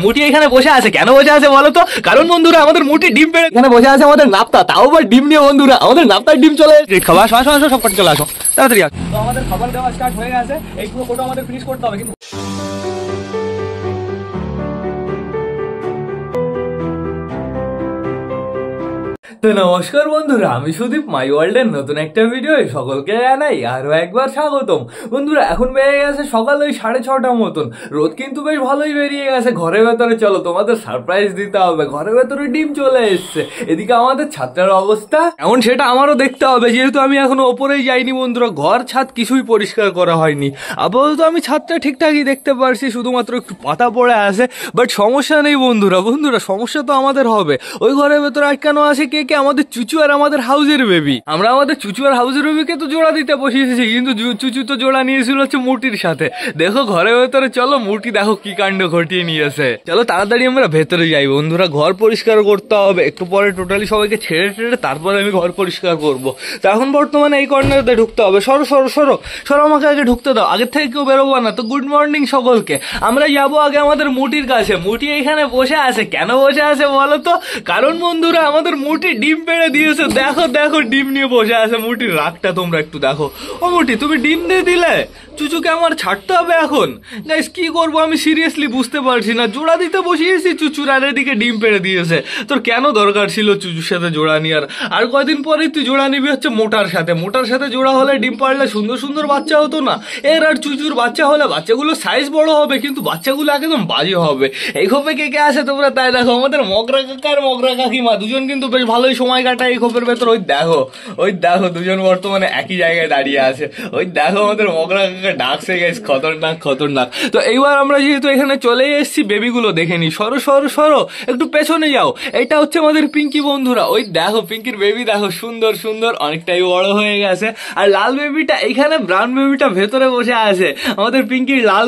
মুটি এখানে বসে আছে, কেন বসে আছে বলো তো? কারণ বন্ধুরা আমাদের মুটি ডিম পেড়ে এখানে বসে আছে আমাদের নাপ্তা, তাও আবার ডিম নিয়ে। বন্ধুরা আমাদের নাপ্তার ডিম চলে খাবার আসো আসো সব চলে আসো তাড়াতাড়ি আসো। তো আমাদের খাবার দেওয়া স্টার্ট হয়ে গেছে, এই পুরো কোটা আমাদের ফিনিশ করতে হবে। কিন্তু তো নমস্কার বন্ধুরা, আমি সুদীপ, মাই ওয়ার্ল্ডের নতুন একটা ভিডিও সকলকে জানাই আরো একবার স্বাগতম। বন্ধুরা এখন বেরিয়ে গেছে সকাল ওই 6:30 মতন, রোদ কিন্তু বেশ ভালোই বেরিয়ে গেছে। ঘরের ভেতরে চলো তোমাদের সারপ্রাইজ দিতে হবে, ঘরের ভেতরে ডিম চলে এসছে। এদিকে আমাদের ছাত্রের অবস্থা এমন সেটা আমারও দেখতে হবে, যেহেতু আমি এখনো ওপরেই যাইনি। বন্ধুরা ঘর ছাদ কিছুই পরিষ্কার করা হয়নি, আপাতত আমি ছাদটা ঠিকঠাকই দেখতে পারছি, শুধুমাত্র একটু পাতা পড়ে আছে। বাট সমস্যা নেই বন্ধুরা, সমস্যা তো আমাদের হবে। ওই ঘরের ভেতরে আটকানো আছে কে কে? আমাদের চুচু আর আমাদের হাউজের বেবি। আমরা আমাদের চুচু আর হাউজের বেবিকে তো জোড়া দিতে বসিয়েছি, কিন্তু চুচু তো জোড়া নিয়েছিল হচ্ছে মুটির সাথে। দেখো ঘরের ভেতরে চলো, মুটি দেখো কি কাণ্ড ঘটিয়ে নিয়েছে। চলো তাড়াতাড়ি আমরা ভেতরে যাই। বন্ধুরা ঘর পরিষ্কার করতে হবে, একটু পরে টোটালি সবাইকে ছেড়ে টেড়ে তারপরে আমি ঘর পরিষ্কার করবো। তো এখন বর্তমানে এই কর্নারে ঢুকতে হবে। সরো সরো সরো সরো, আমাকে আগে ঢুকতে দাও, আগের থেকে কেউ বেরোবো না। তো গুড মর্নিং সকলকে। আমরা যাবো আগে আমাদের মুটির কাছে। মুটি এখানে বসে আছে, কেন বসে আছে বলো তো? কারণ বন্ধুরা আমাদের মুটি ডিম পেড়ে দিয়েছে। দেখো দেখো ডিম নিয়ে বসে আছে। মুটির রাগটা তোমরা একটু দেখো। ও মুটি, তুমি ডিম দিয়ে দিলে, চুচুকে আমার ছাড়তে হবে এখন। গাইস কি করবো আমি সিরিয়াসলি বুঝতে পারছি না। জোড়া দিতে বসিয়েছি চুচুর, আর এদিকে ডিম পেড়ে দিয়েছে। তোর কেন দরকার ছিল চুচুর সাথে জোড়া নিয়ে? আর কয়দিন পরেই তুই জোড়া নিবি হচ্ছে মোটার সাথে। মোটার সাথে জোড়া হলে ডিম পারলে সুন্দর সুন্দর বাচ্চা হতো না? এর আর চুচুর বাচ্চা হলে বাচ্চাগুলো সাইজ বড় হবে, কিন্তু বাচ্চাগুলো একদম বাজে হবে। এই খোপে কে কে আছে তোমরা তাই দেখো। আমাদের মগরা কাকা আর মগরা কাকিমা দুজন কিন্তু বেশ ভালোই সময় কাটায় এই খোপের ভেতর। ওই দেখো দুজন বর্তমানে একই জায়গায় দাঁড়িয়ে আছে। ওই দেখো আমাদের মগরা কাকা ডাকছে গেছে, খতরনাক খতরনাক। তো এইবার আমরা যেহেতু এখানে চলে এসেছি, বেবিগুলো দেখে নি। সরো সরো সরো, একটু পেছনে যাও। এটা হচ্ছে আমাদের পিঙ্কি বন্ধুরা। ওই দেখো পিঙ্কির বেবি দেখো, সুন্দর সুন্দর, অনেকটাই বড় হয়ে গেছে। আর লাল বেবিটা এখানে, ব্রাউন বেবিটা ভেতরে বসে আছে। আমাদের পিঙ্কির লাল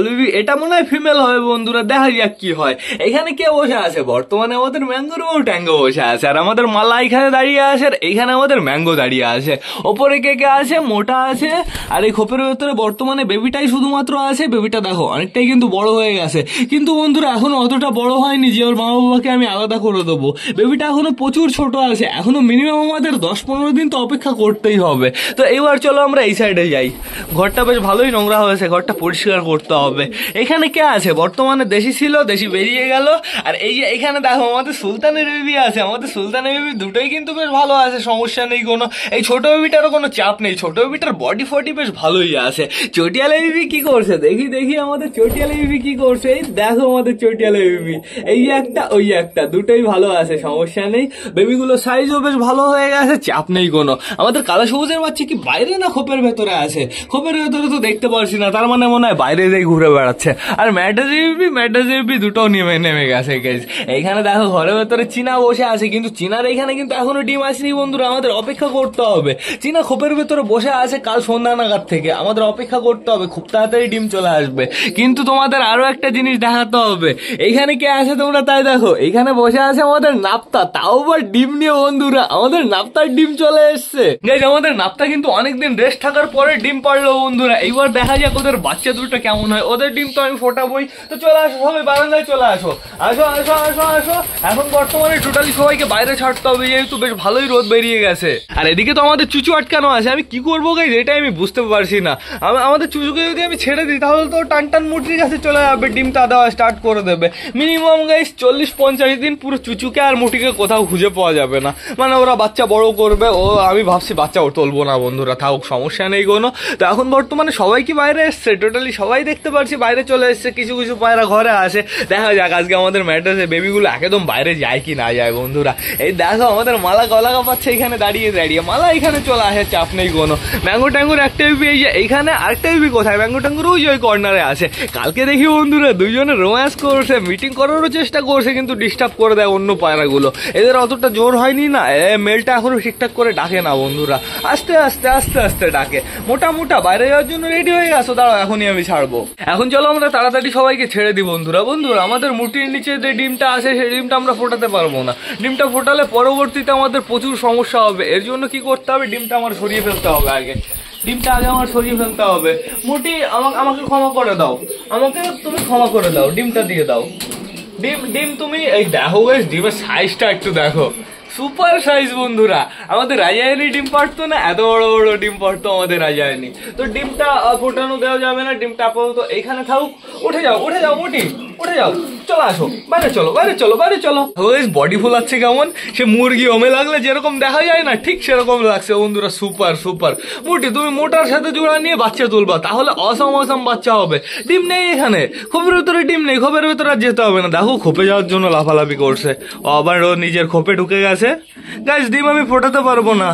বেবি এটা মনে হয় ফিমেল হবে বন্ধুরা, দেখা যাক কি হয়। এখানে কে বসে আছে? বর্তমানে আমাদের ম্যাঙ্গোর বউ ট্যাঙ্গো বসে আছে, আর আমাদের মালা এখানে দাঁড়িয়ে আছে, আর এইখানে আমাদের ম্যাঙ্গো দাঁড়িয়ে আছে। ওপরে কে কে আছে? মোটা আছে, আর এই খোপের ভেতরে বর্তমানে বেবিটাই শুধুমাত্র আছে। বেবিটা দেখো অনেকটাই কিন্তু বড় হয়ে গেছে, কিন্তু বন্ধুরা এখনো অতটা বড় হয়নি যে ওর মা বাবাকে আমি আলাদা করে দেবো। বেবিটা এখনো প্রচুর ছোট আছে, এখনো মিনিমাম আমাদের 10-15 দিন তো অপেক্ষা করতেই হবে। তো এবার চলো আমরা এই সাইডে যাই। ঘরটা বেশ ভালোই নোংরা হয়েছে, ঘরটা পরিষ্কার করতে হবে। এখানে কে আছে? বর্তমানে দেশি ছিল, দেশি বেরিয়ে গেল। আর এই যে এখানে দেখো আমাদের সুলতানের বেবি আছে। আমাদের সুলতানের বেবি দুটোই কিন্তু বেশ ভালো আছে, সমস্যা নেই কোনো। এই ছোট বেবিটারও কোনো চাপ নেই, ছোট বেবিটার বডি ফডি বেশ ভালোই আছে। চটিয়ালা বেবি কি করছে দেখি দেখি, আমাদের চটিয়ালা বেবি কি করছে। এই দেখো আমাদের চটিয়ালা বেবি, এই একটা ওই একটা, দুটোই ভালো আছে, সমস্যা নেই। বেবিগুলো সাইজও বেশ ভালো হয়ে গেছে, চাপ নেই কোনো। আমাদের কালো সবুজের বাচ্চা কি বাইরে না খোপের ভেতরে আছে? খোপের ভেতরে তো দেখতে পারছি না, তার মানে মনে হয় বাইরে দিয়ে ঘুরে বেড়াচ্ছে। আর ম্যাডাজ বেবি দুটোও নেমে গেছে। এইখানে দেখো ঘরের ভেতরে চীনা বসে আছে, কিন্তু চীনার এখানে কিন্তু এখনো ডিম আসেনি বন্ধুরা, আমাদের অপেক্ষা করতে হবে। চীনা খোপের ভেতরে বসে আছে কাল সন্ধ্যা নাগাদ থেকে, আমাদের অপেক্ষা করতে হবে, খুব তাড়াতাড়ি ডিম চলে আসবে। কিন্তু তোমাদের আরো একটা জিনিস দেখাতে হবে। এইখানে কে আছে তোমরা তাই দেখো, এইখানে বসে আছে আমাদের নাপ্তা, তাও আবার ডিম নিয়ে। বন্ধুরা আমাদের নাপ্তার ডিম চলে এসছে। আমাদের নাপ্তা কিন্তু অনেকদিন রেস্ট থাকার পরে ডিম পারলো বন্ধুরা। এইবার দেখা যাক ওদের বাচ্চা দুটো কেমন হয়। ওদের ডিম তো আমি ফোটাবোই। তো চলে আসো সবাই, বারান্দায় চলে আসো, আসো আসো আসো আসো। এখন বর্তমানে টোটালি সবাইকে বাইরে ছাড়তে হবে, যেহেতু বেশ ভালোই রোদ বেরিয়ে গেছে। আর এদিকে তো আমাদের চুচু আটকানো আছে। আমি কি করবো গাইজ, এটাই আমি বুঝতে পারছি না। আমাদের চুচুকে যদি আমি ছেড়ে দিই তাহলে তো টান মুটির কাছে চলে যাবে, ডিমটা দেওয়া স্টার্ট করে দেবে। মিনিমাম গাইজ 40-50 দিন পুরো চুচুকে আর মুটিকে কোথাও খুঁজে পাওয়া যাবে না। মানে ওরা বাচ্চা বড় করবে, আমি ভাবছি বাচ্চা তুলবো না বন্ধুরা, থাকুক, সমস্যা নেই কোনো। তো এখন বর্তমানে সবাই কি বাইরে এসছে? টোটালি সবাই দেখতে পাচ্ছি বাইরে চলে এসছে, কিছু কিছু পায়রা ঘরে আসে। দেখা যাক আজকে আমাদের ম্যাড্রাসে বেবিগুলো একদম বাইরে যায় কি না যায় বন্ধুরা। এই দেখো আমাদের মালা গলা কাপাচ্ছে এখানে দাঁড়িয়ে দাঁড়িয়ে, মালা এখানে চলে আসে, চাপ নেই কোনো। ম্যাঙ্গো ট্যাঙ্গুর একটা বেবি এই যে এইখানে, আরেকটা বেবি কোথায়? ম্যাঙ্গো ট্যাঙ্গুর ওই যে ওই কর্নারে আছে। কালকে দেখি বন্ধুরা দুজনে রোম্যান্স করছে, মিটিং করারও চেষ্টা করছে, কিন্তু ডিস্টার্ব করে দেয় অন্য পায়রাগুলো। এদের অতটা জোর হয়নি না, মেলটা এখনো ঠিকঠাক করে ডাকে না বন্ধুরা, আস্তে আস্তে আস্তে আস্তে ডাকে। মোটা বাইরে যাওয়ার জন্য রেডি হয়ে গেছো, দাঁড়াও এখনই আমি ছাড়বো। এখন চলো আমরা তাড়াতাড়ি সবাইকে ছেড়ে দিই বন্ধুরা। আমাদের মুটির নিচে যে ডিমটা আছে সেই ডিমটা আমরা ফোটাতে পারবো না। ডিমটা ফোটালে পরবর্তীতে আমাদের প্রচুর সমস্যা হবে। এর জন্য কি করতে হবে? ডিমটা আমার সরিয়ে ফেলতে হবে আগে। ডিমটা আগে আমার সরিয়ে ফেলতে হবে। মুটি আমাকে ক্ষমা করে দাও, আমাকে তুমি ক্ষমা করে দাও, ডিমটা দিয়ে দাও। ডিম ডিম তুমি এই দেখো গাইস, ডিমের সাইজটা একটু দেখো, সুপার সাইজ বন্ধুরা। আমাদের রাজায়নি ডিম পারতো না, এত বড় বড় ডিম পারতো আমাদের রাজায়নি। তো ডিমটা ফোটানো দেওয়া যাবে না, ডিমটা আপাতত এইখানে থাকুক। উঠে যাও উঠে যাও মোটি, উঠে যাও, চলো আসো বাইরে, চলো বাইরে, চলো বাইরে, চলো। বডি ফুলাচ্ছে কেমন, সে মুরগি ওমে লাগলে যেরকম দেখা যায় না, ঠিক সেরকম লাগছে বন্ধুরা। Super super. মোটি তুমি মোটার সাথে জোড়া নিয়ে বাচ্চা তুলবা, তাহলে অসম অসম বাচ্চা হবে। ডিম নেই এখানে, খোপের ভেতরে ডিম নেই, খোপের ভেতরে আর যেতে হবে না। দেখো খোপে যাওয়ার জন্য লাফালাফি করছে, আবার ও নিজের খোপে ঢুকে গেছে। গাইস ডিম আমি ফোটাতে পারবো না,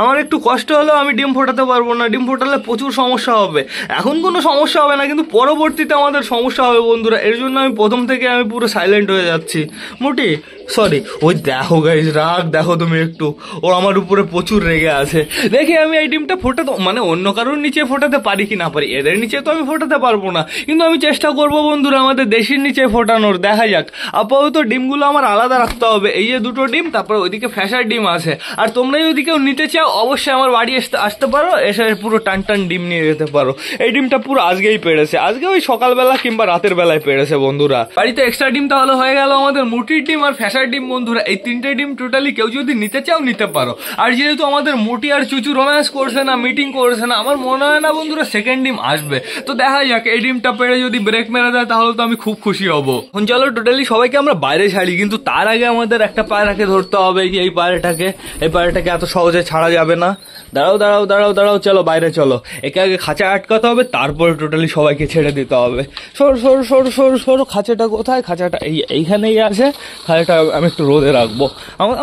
আমার একটু কষ্ট হলেও আমি ডিম ফোটাতে পারবো না। ডিম ফোটালে প্রচুর সমস্যা হবে। এখন কোনো সমস্যা হবে না, কিন্তু পরবর্তীতে আমাদের সমস্যা হবে বন্ধুরা। এর জন্য আমি প্রথম থেকে আমি পুরো সাইলেন্ট হয়ে যাচ্ছি। মোটি সরি, ওই দেখো গাইস রাগ দেখো তুমি একটু, ও আমার উপরে প্রচুর রেগে আছে। দেখি আমি এই ডিমটা ফোটাতে, মানে অন্য কারোর নিচে ফোটাতে পারি কি না পারি, এদের নিচে তো আমি ফোটাতে পারবো না, কিন্তু আমি চেষ্টা করবো বন্ধুরা আমাদের দেশির নিচে ফোটানোর। দেখা যাক। আপাতত ডিমগুলো আমার আলাদা রাখতে হবে। এই যে দুটো ডিম, তারপর ওইদিকে ফ্যাসার ডিম আছে। আর তোমরা যদি কেউ নিতে চাও অবশ্যই আমার বাড়ি আসতে পারো, এসে পুরো টান টান ডিম নিয়ে যেতে পারো। এই ডিমটা পুরো আজকেই পেড়েছে, আজকে ওই সকালবেলা কিংবা রাতের বেলায় পেড়েছে বন্ধুরা। বাড়িতে এক্সট্রা ডিম তাহলে হয়ে গেল আমাদের মুটির ডিম আর ফ্যাসার ডিম বন্ধুরা। এই তিনটে ডিম টোটালি কেউ যদি নিতে চাও নিতে পারো। আর যেহেতু আমাদের মুটি আর চুচু রোম্যান্স করছে না, মিটিং করছে না, আমার মনে হয় না বন্ধুরা সেকেন্ড ডিম আসবে। তো দেখা যাক, এই ডিমটা পেড়ে যদি ব্রেক মেরে দেয় তাহলে তো আমি খুব খুশি হব। এখন চলো টোটালি সবাইকে আমরা বাইরে ছাড়ি, কিন্তু তার আগে আমাদের একটা পায়রাকে ধরতে হবে। এই পায়রাটাকে, এই পায়রাটাকে এত সহজে ছাড়া যাবে না। দাঁড়াও দাঁড়াও দাঁড়াও দাঁড়াও, চলো বাইরে চলো। একে আগে খাঁচায় আটকাতে হবে, তারপরে টোটালি সবাইকে ছেড়ে দিতে হবে। সর সর সর সর সর। খাঁচাটা কোথায়? খাঁচাটা এইখানেই আছে। খাঁচাটা আমি একটু রোদে রাখবো।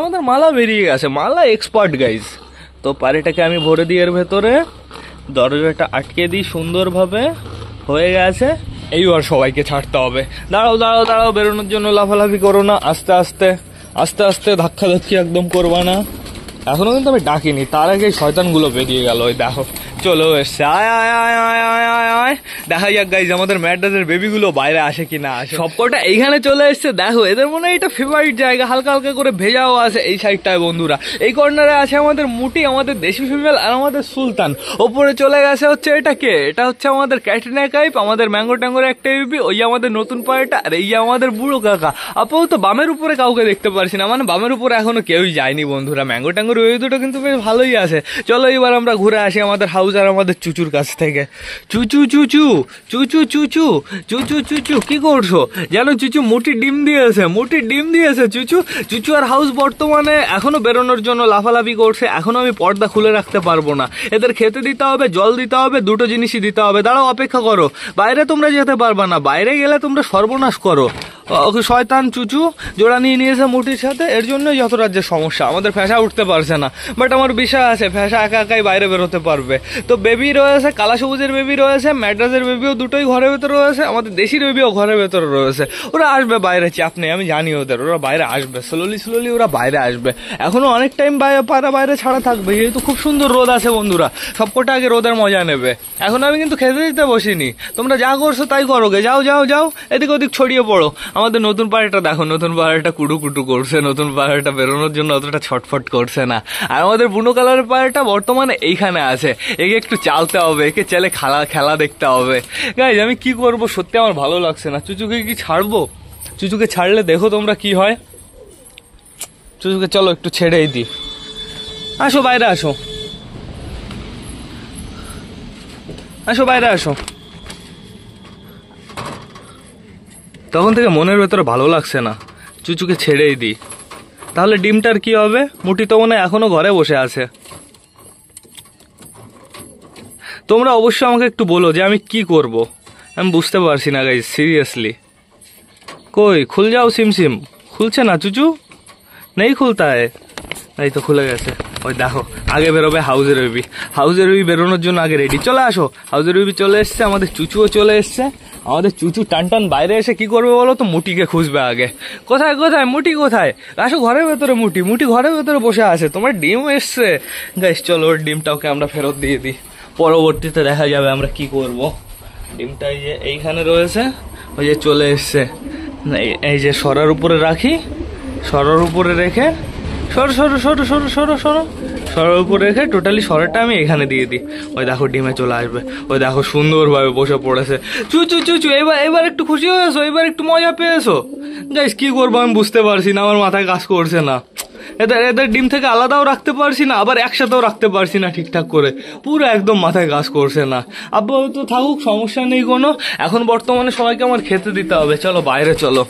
আমাদের মালা বেরিয়ে গেছে, মালা এক্সপার্ট গাইজ। তো পায়রাটাকে আমি ভরে দিই এর ভেতরে, দরজাটা আটকে দিই সুন্দরভাবে। হয়ে গেছে, এইবার সবাইকে ছাড়তে হবে। দাঁড়াও দাঁড়াও দাঁড়াও, বেরোনোর জন্য লাফালাফি করো না, আস্তে আস্তে আস্তে আস্তে, ধাক্কা ধাক্কি একদম করবা না। এখনো কিন্তু আমি ডাকিনি, তার আগে শয়তানগুলো বেরিয়ে গেল। ওই দেখো চলো এসছে, আয় আয় আয় আয় আয় আয় আয়। দেখা যাক গাইজ আমাদের ম্যাড্রাসের বেবিগুলো বাইরে আসে কিনা আসে। সবকটা এইখানে চলে এসছে। দেখো এদের মনে হয় এটা ফেভারিট জায়গা, হালকা হালকা করে ভেজাও আছে এই সাইডটায় বন্ধুরা। এই কর্নারে আছে আমাদের মুটি, আমাদের দেশি ফিমেল, আর আমাদের সুলতান। ওপরে চলে গেছে হচ্ছে এটা কে, এটা হচ্ছে আমাদের ক্যাটরিনা কাইপ, আমাদের ম্যাঙ্গো ট্যাঙ্গোর একটা বেবি, ওই আমাদের নতুন পায়রাটা, আর এই আমাদের বুড়ো কাকা। আপাতত বামের উপরে কাউকে দেখতে পারছি না, মানে বামের উপরে এখনো কেউই যায়নি বন্ধুরা। ম্যাঙ্গো ট্যাঙ্গোর ওই দুটো কিন্তু বেশ ভালোই আছে। চলো এবার আমরা ঘুরে আসি আমাদের হাউস আর আমাদের চুচুর কাছ থেকে। চুচু চুচু চুচু চুচু চুচু চুচু, কি করছো? জানো চুচু মোটি ডিম দিয়েছে, মোটি ডিম দিয়েছে চুচু। চুচু আর হাউস বর্তমানে এখনো বেরোনোর জন্য লাফালাফি করছে। এখনো আমি পর্দা খুলে রাখতে পারবো না, এদের খেতে দিতে হবে, জল দিতে হবে, দুটো জিনিসই দিতে হবে। দাঁড়াও অপেক্ষা করো, বাইরে তোমরা যেতে পারবা না, বাইরে গেলে তোমরা সর্বনাশ করো। শয়তান চুচু জোড়া নিয়ে নিয়েছে মুটির সাথে, এর জন্যই যত রাজ্যের সমস্যা। আমাদের ফ্যাসা উঠতে পারছে না, বাট আমার বিষয় আছে, ফ্যাসা একা একাই বাইরে বেরোতে পারবে। তো বেবি রয়েছে, কালা সবুজের বেবি রয়েছে, ম্যাড্রাসের বেবিও দুটোই ঘরের ভেতরে রয়েছে, আমাদের দেশির বেবিও ঘরের ভেতরে রয়েছে। ওরা আসবে বাইরে, চাপ নেই, আমি জানি ওদের, ওরা বাইরে আসবে, স্লোলি স্লোলি ওরা বাইরে আসবে। এখনো অনেক টাইম বাইরে ছাড়া থাকবে, যেহেতু খুব সুন্দর রোদ আছে বন্ধুরা। সবকটা আগে রোদের মজা নেবে। এখন আমি কিন্তু খেতে দিতে বসিনি, তোমরা যা করছো তাই করো গে, যাও যাও যাও, এদিক ওদিক ছড়িয়ে পড়ো। আমাদের নতুন পায়রাটা দেখো, নতুন পায়রাটা কুটু কুটু করছে, নতুন পায়রাটা বেরোনোর জন্য অতটা ছটফট করছে না। আর আমাদের বুনো কালারের পায়রাটা বর্তমানে এইখানে আছে, একে একটু চালতে হবে, একে চলে খেলা দেখতে হবে। গাইজ আমি কি করব, সত্যি আমার ভালো লাগছে না। চুচুকে কি ছাড়বো? চুচুকে ছাড়লে দেখো তোমরা কি হয়। চুচুকে চলো একটু ছেড়েই দিই। আসো বাইরে আসো, আসো বাইরে আসো। তখন থেকে মনের ভেতরে ভালো লাগছে না, চুচুকে ছেড়েই দিই। তাহলে ডিমটার কি হবে? মুটি তো মনে হয় এখনো ঘরে বসে আছে। তোমরা অবশ্যই আমাকে একটু বলো যে আমি কি করব, আমি বুঝতে পারছি না গাইজ, সিরিয়াসলি। কই খুল যাও সিমসিম, খুলছে না চুচু, নেই খুলতা है। এই তো খুলে গেছে। ওই দেখো আগে বেরোবে হাউজের বেবি, হাউজের বেবি বেরোনোর জন্য আগে রেডি। চলে আসো, হাউজের বেবি চলে এসছে, আমাদের চুচুও চলে এসছে। আমাদের চুচু টান টান বাইরে এসে কি করবে বলো তো? মুটিকে খুঁজবে আগে। কোথায় কোথায় মুটি কোথায়? আসো ঘরের ভেতরে, মুটি মুটি ঘরের ভেতরে বসে আছে, তোমার ডিম এসছে। গাইস চলো ওর ডিমটাকে আমরা ফেরত দিয়ে দিই, পরবর্তীতে দেখা যাবে আমরা কি করব। ডিমটা এই যে এইখানে রয়েছে, ওই যে চলে এসছে। এই যে সরার উপরে রাখি, সরার উপরে রেখে, সরো সরো সরো সরো সরো সরো সরার উপরে রেখে টোটালি সরাটা আমি এখানে দিয়ে দিই। ওই দেখো ডিমে চলে আসবে, ওই দেখো সুন্দরভাবে বসে পড়েছে। চুচু চুচু এবার একটু খুশি হয়েছো, এবার একটু মজা পেয়েছো। গাইস কি করবো আমি বুঝতে পারছি না, আমার মাথায় কাজ করছে না। এদের ডিম থেকে আলাদাও রাখতে পারছি না, আবার একসাথেও রাখতে পারছি না ঠিকঠাক করে, পুরো একদম মাথায় কাজ করছে না। আপাতত থাকুক, সমস্যা নেই কোনো। এখন বর্তমানে সবাইকে আমার খেতে দিতে হবে। চলো বাইরে চলো,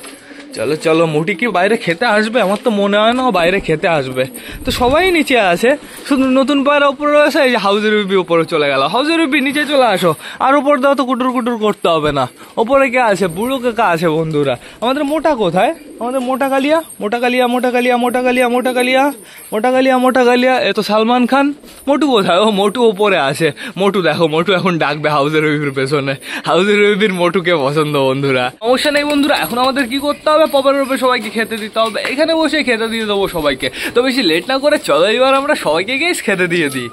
চলো চলো। মুটি কি বাইরে খেতে আসবে? আমার তো মনে হয় না বাইরে খেতে আসবে। তো সবাই নিচে আছে, শুধু নতুন পায়রা উপরে রয়েছে। এই যে হাউজের বেবি উপরে চলে গেল। হাউজের বেবি নিচে চলে আসো, আর উপর দাও তো কুটুর কুটুর করতে হবে না। ওপরে কে আছে? বুড়ো কাকা আছে বন্ধুরা। আমাদের মোটা কোথায়? আমাদের মোটা কালিয়া, মোটা কালিয়া, মোটা কালিয়া, মোটা কালিয়া, মোটা কালিয়া, মোটা কালিয়া, মোটা কালিয়া। এ তো সালমান খান। মোটু কোথায়? ও মোটু ওপরে আছে। মোটু দেখো, মোটু এখন ডাকবে হাউজের বেবির পেছনে। হাউজের বেবির মোটুকে পছন্দ বন্ধুরা। সমস্যা নেই বন্ধুরা, এখন আমাদের কি করতে হবে? পপের উপরে সবাইকে খেতে দিতে হবে। এখানে বসে খেতে দিয়ে দেবো সবাইকে। তো বেশি লেট না করে চলো এবার আমরা সবাইকে গিয়ে খেতে দিয়ে দিই।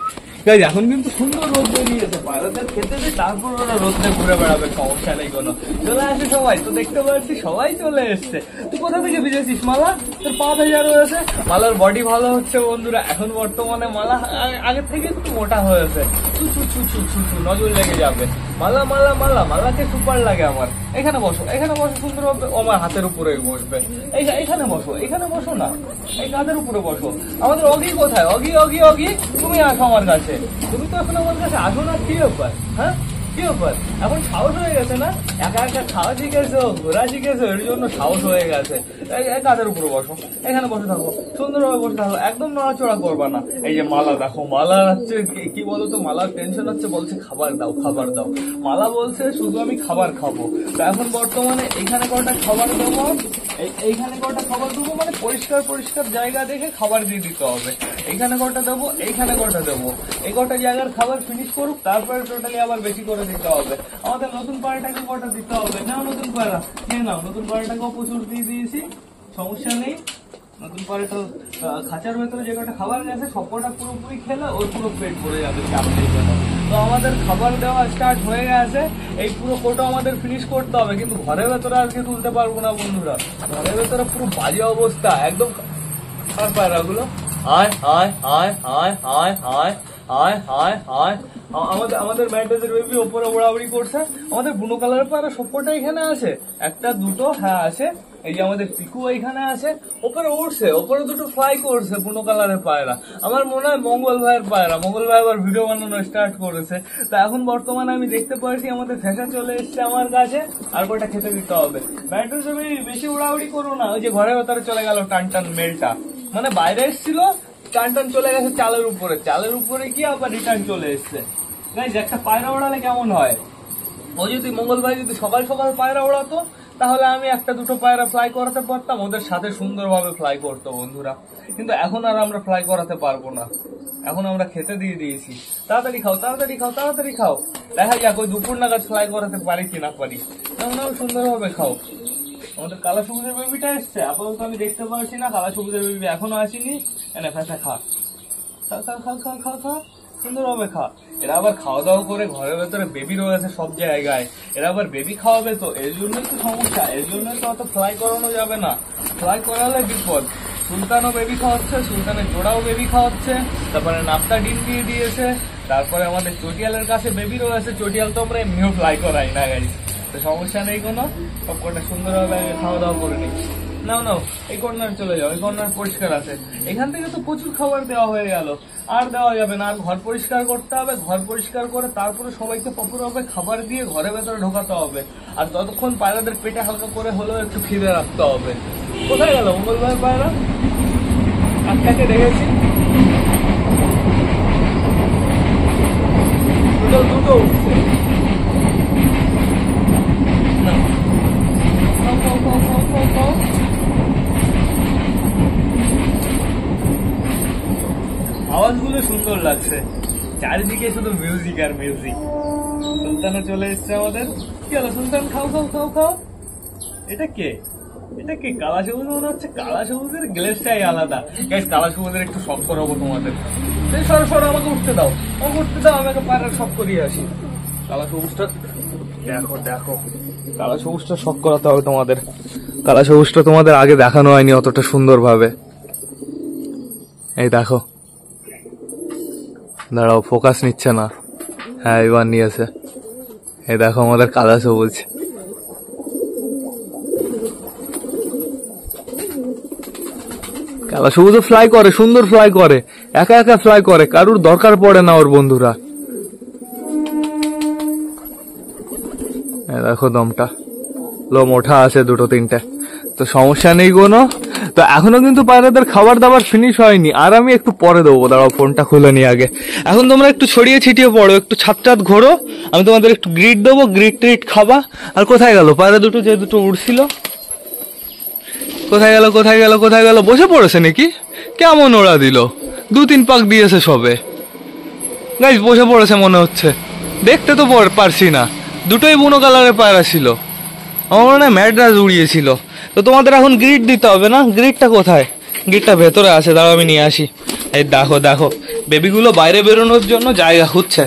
গাইজ এখন কিন্তু সুন্দর রোদ বেরিয়েছে, পায়রাদের খেতে দিই, তারপর ওরা রোদে ঘুরে বেড়াবে, সমস্যা নেই কোনো। চলে আসে সবাই, তো দেখতে পাচ্ছি সবাই চলে এসছে। তুই কোথা থেকে ভিজেছিস মালা? তোর পা ভেজা রয়েছে। মালার বডি ভালো হচ্ছে বন্ধুরা। এখন বর্তমানে মালা আগের থেকে একটু মোটা হয়েছে। নজর লেগে যাবে। মালা মালা মালা মালাকে সুপার লাগে আমার। এখানে বসো, এখানে বসো সুন্দরভাবে। আমার হাতের উপরে বসবে। এইখানে বসো, এখানে বসো না, এই কাঁধের উপরে বসো। আমাদের অগি কোথায়? অগি অগি অগি, তুমি আসো আমার কাছে। তুমি তো এখন আমার কাছে আসো না, কি ব্যাপার? হ্যাঁ কি ব্যাপার? এখন সাহস হয়ে গেছে না? একা একা খাওয়া শিখেছো, ঘোরা শিখেছো, এর জন্য সাহস হয়ে গেছে। কাঁধের উপরে বসো, এখানে বসে থাকো, সুন্দরভাবে বসে থাকো, একদম নড়াচড়া করবা না। এই যে মালা দেখো, মালা হচ্ছে কি বলতো, মালার টেনশন হচ্ছে, বলছে খাবার দাও খাবার দাও। মালা বলছে শুধু আমি খাবার খাবো। তো এখন বর্তমানে এখানে কটা খাবার দেবো, এইখানে কটা খাবার দেবো, মানে পরিষ্কার পরিষ্কার জায়গা দেখে খাবার দিয়ে দিতে হবে। এইখানে কটা দেবো, এইখানে কটা দেবো। এই কটা জায়গার খাবার ফিনিশ করুক, তারপরে টোটালি আবার বেশি করে দিতে হবে। আমাদের নতুন পায়রাটাকে কটা দিতে হবে। নাও নতুন পায়রা, নিয়ে নাও। নতুন পায়রাটাকেও প্রচুর দিয়ে দিয়েছি, সমস্যা নেই। নতুন পায়রাটা খাঁচার ভেতরে যে কটা খাবার গেছে সব কটা পুরোপুরি খেলে ওর পুরো পেট ভরে যাবে, চাপ নেই জন্য। তো আমাদের খাবার দেওয়া স্টার্ট হয়ে গেছে। এই পুরো কোটা আমাদের ফিনিশ করতে হবে, কিন্তু ঘরের ভেতরে আজকে তুলতে পারবো না বন্ধুরা। ঘরের ভেতরে পুরো বাজে অবস্থা একদম। আর পায়রাগুলো আয় আয় আয় আয় আয় আয় আয় আয় আয়। আমাদের ম্যাড্রাসের বেবি ওপরে ওড়াউড়ি করছে। আমাদের বুনো কালারের পায়রা সবকটা এখানে আছে, একটা দুটো হ্যাঁ আছে। এই যে আমাদের পিকু এখানে আছে, ওপরে উঠছে, ওপরে দুটো ফ্লাই করছে বুনো কালারের পায়রা। আমার মনে হয় মঙ্গল ভাইয়ের পায়রা। মঙ্গল ভাই আবার ভিডিও বানানো স্টার্ট করেছে। তো এখন বর্তমানে আমি দেখতে পাচ্ছি আমাদের ফ্যাশন চলে এসছে আমার কাছে, আর কটা খেতে দিতে হবে। ম্যাড্রাসের বেবি বেশি উড়াউড়ি করো না। ওই যে ঘরের ভেতরে চলে গেল টান টান মেলটা, মানে বাইরে এসেছিল, টান টান চলে গেছে চালের উপরে। চালের উপরে গিয়ে আবার রিটার্ন চলে এসছে। গাইস একটা পায়রা ওড়ালে কেমন হয়? ও যদি মঙ্গল ভাই যদি সকাল সকাল পায়রা ওড়াতো, তাহলে আমি একটা দুটো পায়রা ফ্লাই করাতে পারতাম, ওদের সাথে সুন্দরভাবে ফ্লাই করতো বন্ধুরা। কিন্তু এখন আর আমরা ফ্লাই করাতে পারবো না, এখন আমরা খেতে দিয়ে দিয়েছি। তাড়াতাড়ি খাও, তাড়াতাড়ি খাও, তাড়াতাড়ি খাও। দেখা যাক ওই দুপুর নাগাদ ফ্লাই করাতে পারি কি না পারি। তেমন সুন্দরভাবে খাও। আমাদের কালা সবুজের বেবিটা এসছে, আপাতত আমি দেখতে পাচ্ছি না। কালা সবুজের বেবি এখনো আসেনি। এনে ফেঁসা খা, খা খা খা খা খা খা, সুন্দরভাবে খা। এরা আবার খাওয়া দাওয়া করে ঘরের ভেতরে বেবি রয়েছে সব জায়গায়, এরা আবার বেবি খাওয়াবে, তো এর জন্যই তো সমস্যা। এর জন্যই তো অত ফ্লাই করানো যাবে না, ফ্লাই করালে বিপদ। সুলতানও বেবি খাওয়াচ্ছে, সুলতানের জোড়াও বেবি খাওয়াচ্ছে, তারপরে নাপ্তা ডিম দিয়ে দিয়েছে। তারপরে আমাদের চটিয়ালের কাছে বেবি রয়েছে। চটিয়াল তো আমরা এমনিও ফ্লাই করাই না গাইস, তো সমস্যা নেই কোনো। সব কটা সুন্দরভাবে খাওয়া দাওয়া করে নিই। নাও নাও, এই কর্নার চলে যাও, এই কর্নার পরিষ্কার আছে। এখান থেকে তো প্রচুর খাবার দেওয়া হয়ে গেল, আর দেওয়া যাবে না। আর ঘর পরিষ্কার করতে হবে, ঘর পরিষ্কার করে তারপরে সবাইকে প্রপারভাবে খাবার দিয়ে ঘরের ভেতরে ঢোকাতে হবে। আর ততক্ষণ পায়রাদের পেটে হালকা করে হলেও একটু খিদে রাখতে হবে। কোথায় গেল মঙ্গল ভাইয়ের পায়রা? একটাকে দেখেছি, দুটো উঠছে। আওয়াজগুলো সুন্দর লাগছে, চারিদিকে শুধু মিউজিক আর মিউজিক। সুলতানও চলে এসছে আমাদের। কি হলো সুলতান? খাও খাও খাও খাও। এটা কে? এটা কে? কালা সবুজ মনে হচ্ছে। কালা সবুজের গ্লেসটাই আলাদা। গাইস কালা সবুজের একটু শখ করাবো তোমাদের। সরো সরো, আমাকে উঠতে দাও, আমাকে উঠতে দাও, আমাকে পায়রার শখ করিয়ে আসি। কালা সবুজটা দেখো দেখো, কালা সবুজটা শখ করাতে হবে তোমাদের। কালা সবুজটা তোমাদের আগে দেখানো হয়নি অতটা সুন্দর ভাবে। এই দেখো, দাঁড়াও, ফোকাস নিচ্ছে না। হ্যাঁ এবার নিয়েছে। এই দেখো আমাদের কালা সবুজ। কালা সবুজ ফ্লাই করে, সুন্দর ফ্লাই করে, একা একা ফ্লাই করে, কারুর দরকার পড়ে না ওর বন্ধুরা। দেখো দমটা, লোম ওঠা আছে দুটো তিনটে, তো সমস্যা নেই কোনো। তো এখনো কিন্তু পায়রাদের খাবার দাবার ফিনিশ হয়নি, আর আমি একটু পরে দেবো, দাঁড়াও ফোনটা খুলে নি আগে। এখন তোমরা একটু ছড়িয়ে ছিটিয়ে পড়ো, একটু ছাদ ছাদ ঘোরো, আমি তোমাদের একটু গ্রিট দেবো, গ্রিট ট্রিট খাবা। আর কোথায় গেল পায়রা দুটো, যে দুটো উড়ছিল, কোথায় গেল কোথায় গেল কোথায় গেল? বসে পড়েছে নাকি? কেমন ওড়া দিল, 2-3 পাক দিয়েছে সবে। গাইস বসে পড়েছে মনে হচ্ছে, দেখতে তো পারছি না। দুটোই বুনো কালারের পায়রা ছিল, আমার মনে হয় ম্যাড্রাস উড়িয়েছিল। তো তোমাদের এখন গ্রিড দিতে হবে না? গ্রিডটা কোথায়? গ্রিডটা ভেতরে আছে, দাঁড়াও আমি নিয়ে আসি। এই দেখো দেখো, বেবিগুলো বাইরে বেরোনোর জন্য জায়গা খুঁজছে।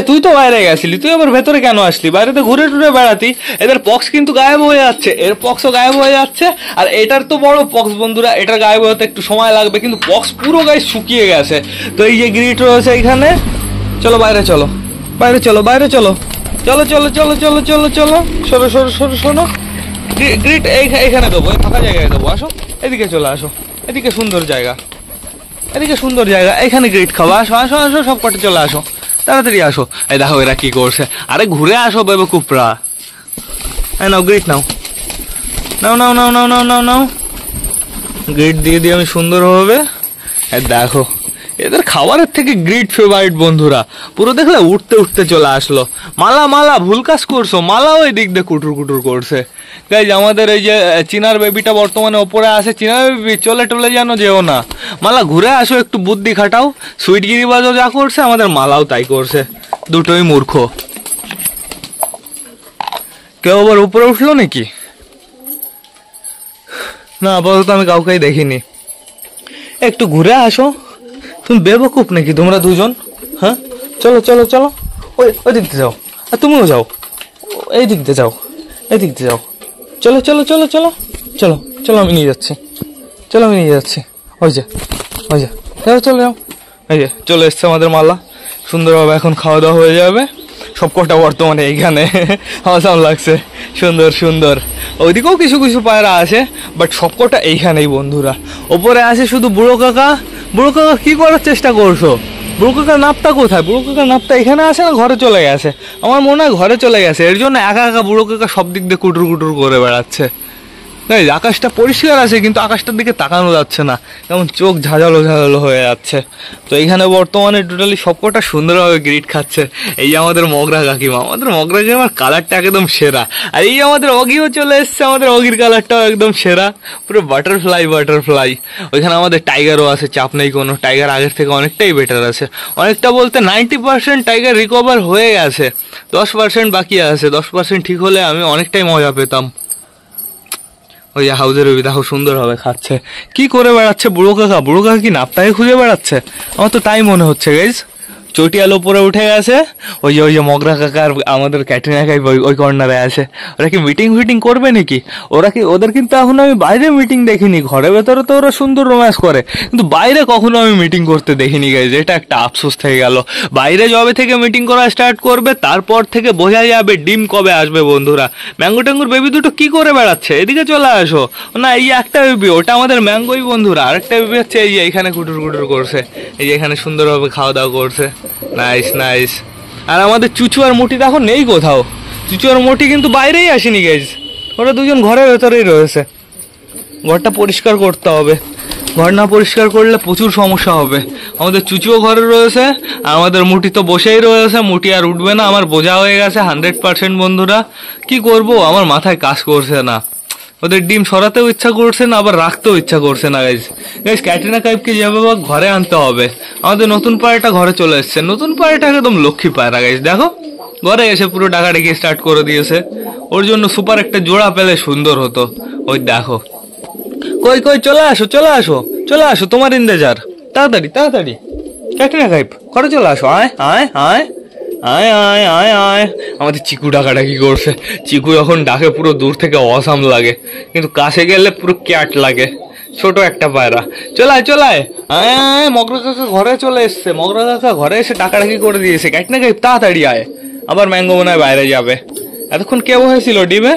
তুই তো বাইরে গেছিলি, তুই আবার ভেতরে কেন আসলি? বাইরে তো ঘুরে টুরে বেড়াতি। এদের পক্স কিন্তু গায়েব হয়ে যাচ্ছে, এর পক্সও গায়েব হয়ে যাচ্ছে। আর এটার তো বড় পক্স বন্ধুরা, এটার গায়েব হতে একটু সময় লাগবে, কিন্তু পক্স পুরো গায়ে শুকিয়ে গেছে। তো এই যে গ্রিড রয়েছে এখানে, চলো বাইরে চলো, বাইরে চলো, বাইরে চলো, চলো চলো চলো চলো চলো চলো, সরো সরো সরো শোনো। গ্রিট এইখানে দেবো, এই ফাঁকা জায়গায় দেবো, আসো এদিকে চলে আসো, এদিকে সুন্দর জায়গা, এদিকে সুন্দর জায়গা, এখানে গ্রিট খাবো, আসো আসো আসো, সব কটে চলে আসো, তাড়াতাড়ি আসো। এই দেখো এরা কি করছে, আরে ঘুরে আসো বেবে কুপরা। এই নাও গ্রিট, নাও নাও নাও নাও নাও নাও নাও নাও, গ্রিট দিয়ে দিয়ে আমি সুন্দরভাবে। এই দেখো এদের খাবারের থেকে গ্রিট ফেভারিট বন্ধুরা, পুরো দেখলে উঠতে উঠতে চলে আসলো। মালা মালা ভুল কাজ করছো, মালা ওই দিক দিয়ে কুটুর কুটুর করছে। গাইজ আমাদের এই যে চিনার বেবিটা বর্তমানে ওপরে আছে, চিনার বেবি চলে টলে যেন যেও না, মালা ঘুরে আসো, একটু বুদ্ধি খাটাও। সুইটগিরিবাজও যা করছে, আমাদের মালাও তাই করছে, দুটোই মূর্খ। কেউ আবার উপরে উঠলো নাকি? না আপাতত আমি কাউকেই দেখিনি। একটু ঘুরে আসো, তুমি বেবকুফ নাকি তোমরা দুজন? হ্যাঁ চলো চলো চলো, ওই ওই দিক দিয়ে যাও, আর তুমিও যাও, এই দিক দিয়ে যাও, এই দিক দিয়ে যাও, চলো চলো চলো চলো চলো চলো, আমি নিয়ে যাচ্ছি, চলো আমি নিয়ে যাচ্ছি। ওই যে ওই যে যাও, চলে যাও। এই যে চলে এসছে আমাদের মালা, সুন্দরভাবে এখন খাওয়া দাওয়া হয়ে যাবে। সব কটা বর্তমানে এইখানে, আসাম লাগছে, সুন্দর সুন্দর। ওইদিকেও কিছু কিছু পায়রা আছে, বাট সবকটা এইখানেই বন্ধুরা। ওপরে আছে শুধু বুড়ো কাকা। বুড়ো কাকা কি করার চেষ্টা করছো? বুড়ো কাকার নাপটা কোথায়? বুড়ো কাকার নাপটা এখানে আছে না ঘরে চলে গেছে? আমার মনে হয় ঘরে চলে গেছে, এর জন্য একা একা বুড়ো কাকা সব দিক দিয়ে কুটুর কুটুর করে বেড়াচ্ছে। আকাশটা পরিষ্কার আছে, কিন্তু আকাশটার দিকে তাকানো যাচ্ছে না, যেমন চোখ ঝাঁঝালো ঝাঁঝালো হয়ে যাচ্ছে। তো এইখানে বর্তমানে টোটালি সবকটা সুন্দরভাবে গ্রিট খাচ্ছে। এই যে আমাদের মগরা কাকিমা, আমাদের মগরা কাকিমার কালারটা একদম সেরা। আর এই আমাদের অগিও চলে এসছে, আমাদের অগির কালারটাও একদম সেরা, পুরো বাটারফ্লাই বাটারফ্লাই। ওইখানে আমাদের টাইগারও আছে, চাপ নেই কোনো, টাইগার আগের থেকে অনেকটাই বেটার আছে। অনেকটা বলতে 90% টাইগার রিকভার হয়ে গেছে, 10% বাকি আছে। 10% ঠিক হলে আমি অনেকটাই মজা পেতাম। ওই হাউজের ওই দেখো সুন্দরভাবে খাচ্ছে, কি করে বেড়াচ্ছে বুড়ো কাকা। বুড়ো কাকা কি নাপটাকে খুঁজে বেড়াচ্ছে? আমার তো তাই মনে হচ্ছে গাইজ। চটিয়াল উপরে উঠে গেছে, ওই যে মগরা কাকা আর আমাদের ক্যাটরিনা কাইফ ওই কর্নারে আছে। ওরা কি মিটিং ফিটিং করবে নাকি? ওদের কিন্তু এখন আমি বাইরে মিটিং দেখিনি, ঘরের ভেতরে তো ওরা সুন্দর রোম্যান্স করে, কিন্তু বাইরে কখনো আমি মিটিং করতে দেখিনি গাইজ। এটা একটা আফসোস থেকে গেল। বাইরে যবে থেকে মিটিং করা স্টার্ট করবে, তারপর থেকে বোঝা যাবে ডিম কবে আসবে বন্ধুরা। ম্যাঙ্গো ট্যাঙ্গুর বেবি দুটো কি করে বেড়াচ্ছে, এদিকে চলে আসো না। এই একটা বেবি, ওটা আমাদের ম্যাঙ্গোই বন্ধুরা। আরেকটা বেবি হচ্ছে এই যে এখানে কুটুর কুটুর করছে, এই যে এখানে সুন্দরভাবে খাওয়া দাওয়া করছে। Nice nice. আর আমাদের চুচু আর মুটি দেখো নেই কোথাও। চুচু আর মুটি কিন্তু বাইরেই আসেনি গাইজ, ওরা দুজন ঘরের ভেতরেই রয়েছে। ঘরটা পরিষ্কার করতে হবে, ঘর না পরিষ্কার করলে প্রচুর সমস্যা হবে। আমাদের চুচুও ঘরে রয়েছে, আর আমাদের মুটি তো বসেই রয়েছে। মুটি আর উঠবে না, আমার বোঝা হয়ে গেছে 100% বন্ধুরা। কি করব, আমার মাথায় কাজ করছে না। ওদের ডিম সরাতেও ইচ্ছা করছে না, আবার রাখতেও ইচ্ছা করছে না গাইজ। ক্যাটরিনা কাইফকে যেভাবে ঘরে আনতে হবে। আমাদের নতুন পায়রাটা ঘরে চলে এসছে, নতুন পায়রাটা একদম লক্ষ্মী পায়রা গাইজ। দেখো ঘরে এসে পুরো ডাকাডাকি স্টার্ট করে দিয়েছে। ওর জন্য সুপার একটা জোড়া পেলে সুন্দর হতো। ওই দেখো, কই কই চলে আসো চলে আসো চলে আসো, তোমার ইন্তেজার, তাড়াতাড়ি তাড়াতাড়ি। ক্যাটরিনা কাইফ ঘরে চলে আসো, আয় আয় আয় আয় আয় আয় আয়। আমাদের চিকু ডাকাডাকি করছে। চিকু যখন ডাকে পুরো দূর থেকে অসাম লাগে, কিন্তু কাছে গেলে পুরো ক্যাট লাগে। ছোট একটা পায়রা, চলায় চলায় আয় আয়। মগরা কাকা ঘরে চলে এসছে, মগরা কাকা ঘরে এসে ডাকাডাকি করে দিয়েছে। ক্যাটরিনা কাইফ তাড়াতাড়ি আয়, আবার ম্যাঙ্গো মনে হয় বাইরে যাবে। এতক্ষণ কেউ হয়েছিল ডিমে,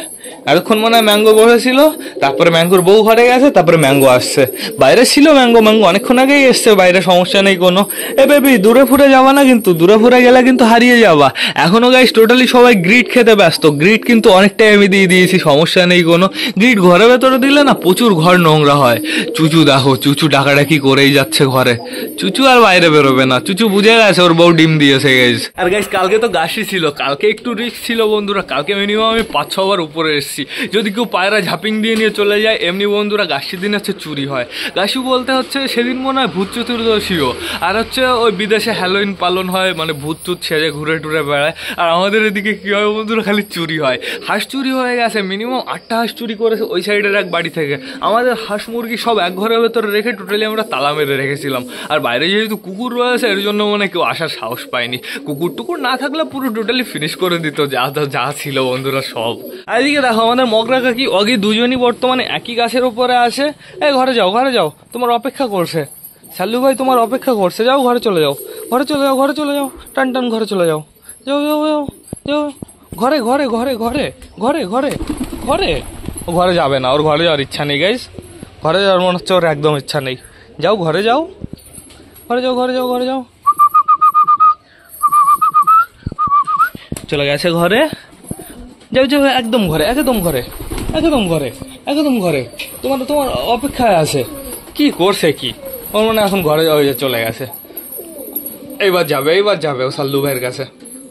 এতক্ষণ মনে হয় ম্যাঙ্গো বসেছিল, তারপরে ম্যাঙ্গোর বউ ঘরে গেছে, তারপরে ম্যাঙ্গো আসছে। বাইরে ছিল ম্যাঙ্গো অনেকক্ষণ আগেই এসছে বাইরে, সমস্যা নেই কোনো। এ বেবি দূরে ফুরে যাবা না কিন্তু, দূরে ফুরে গেলে কিন্তু হারিয়ে যাবা। এখনো গাইস টোটালি সবাই গ্রিট খেতে ব্যস্ত, গ্রিট কিন্তু অনেকটাই আমি দিয়ে দিয়েছি, সমস্যা নেই কোনো। গ্রিট ঘরের ভেতরে দিলে না প্রচুর ঘর নোংরা হয়। চুচু দেখো, চুচু ডাকাডাকি করেই যাচ্ছে ঘরে। চুচু আর বাইরে বেরোবে না, চুচু বুঝে গেছে ওর বউ ডিম দিয়েছে গাইস। আর গাইস কালকে তো গাছি ছিল, কালকে একটু রিস্ক ছিল বন্ধুরা, কালকে মিনিমাম আমি 5-6 বার উপরে এসেছি। যদি কেউ পায়রা ঝাপিং দিয়ে নিয়ে চলে যায়, এমনি বন্ধুরা গাছির দিন হচ্ছে চুরি হয়। গাছি বলতে হচ্ছে সেদিন মনে হয় ভূত চতুর্দশীও, আর হচ্ছে ওই বিদেশে হ্যালোইন পালন হয়, মানে ভূত চুত সেজে ঘুরে টুরে বেড়ায়। আর আমাদের এদিকে কি হয় বন্ধুরা, খালি চুরি হয়। হাঁস চুরি হয়ে গেছে, মিনিমাম 8টা হাঁস চুরি করেছে ওই সাইডের এক বাড়ি থেকে। আমাদের হাঁস মুরগি সব এক ঘরের ভেতরে রেখে টোটালি আমরা তালা মেরে রেখেছিলাম। আর বাইরে যেহেতু কুকুর রয়েছে এর জন্য মানে কেউ আসার সাহস পায়নি। কুকুর টুকুর না থাকলে পুরো টোটালি ফিনিশ করে দিত যা ছিল বন্ধুরা সব। আর এদিকে দেখো আমাদের মগরা কাকি অগি দুজনই বর্তমানে একই গাছের উপরে আসে। এই ঘরে যাও, ঘরে যাও, তোমার অপেক্ষা করছে শাল্লু ভাই, তোমার অপেক্ষা করছে, যাও ঘরে চলে যাও, ঘরে চলে যাও, ঘরে চলে যাও, টান টান ঘরে চলে যাও, যাও যাও যাও যাও ঘরে ঘরে ঘরে ঘরে ঘরে ঘরে ঘরে। ও ঘরে যাবে না, ওর ঘরে যাওয়ার ইচ্ছা নেই গাইস, ঘরে যাওয়ার মনে হচ্ছে ওর একদম ইচ্ছা নেই। যাও ঘরে যাও, ঘরে যাও, ঘরে যাও, ঘরে যাও, চলে গেছে ঘরে। যাও যাও একদম ঘরে, একদম ঘরে, একদম ঘরে, একদম ঘরে, তোমার তোমার অপেক্ষায় আছে। কি করছে কি ওর মনে এখন ঘরে চলে গেছে। এইবার যাবে, এইবার যাবে ও সাল্লু ভাইয়ের কাছে।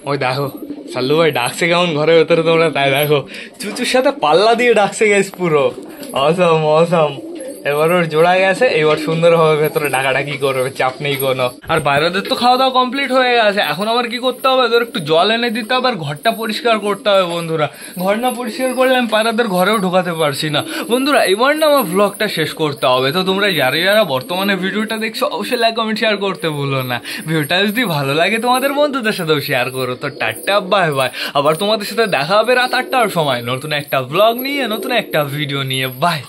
ওই দেখো সাল্লু ভাই ডাকছে কেমন ঘরের ভেতরে, তোমরা তাই দেখো চুচুর সাথে পাল্লা দিয়ে ডাকছে গেছে পুরো অসম অসম। এবার ওর জোড়া গেছে, এবার সুন্দরভাবে ভেতরে ডাকাডাকি করবে, চাপ নেই কোনো। আর বাইরেদের তো খাওয়া দাওয়া কমপ্লিট হয়ে গেছে, এখন আবার কি করতে হবে, ওদের একটু জল এনে দিতে হবে আর ঘরটা পরিষ্কার করতে হবে বন্ধুরা। ঘর না পরিষ্কার করলে আমি পায়রাদের ঘরেও ঢোকাতে পারছি না বন্ধুরা। এবার না আমার ভ্লগটা শেষ করতে হবে, তো তোমরা যারা যারা বর্তমানে ভিডিওটা দেখছো অবশ্যই লাইক কমেন্ট শেয়ার করতে ভুলো না। ভিডিওটা যদি ভালো লাগে তোমাদের বন্ধুদের সাথেও শেয়ার করো। তো টাটা বাই বাই, আবার তোমাদের সাথে দেখা হবে রাত 8টার সময় নতুন একটা ভ্লগ নিয়ে, নতুন একটা ভিডিও নিয়ে। বাই।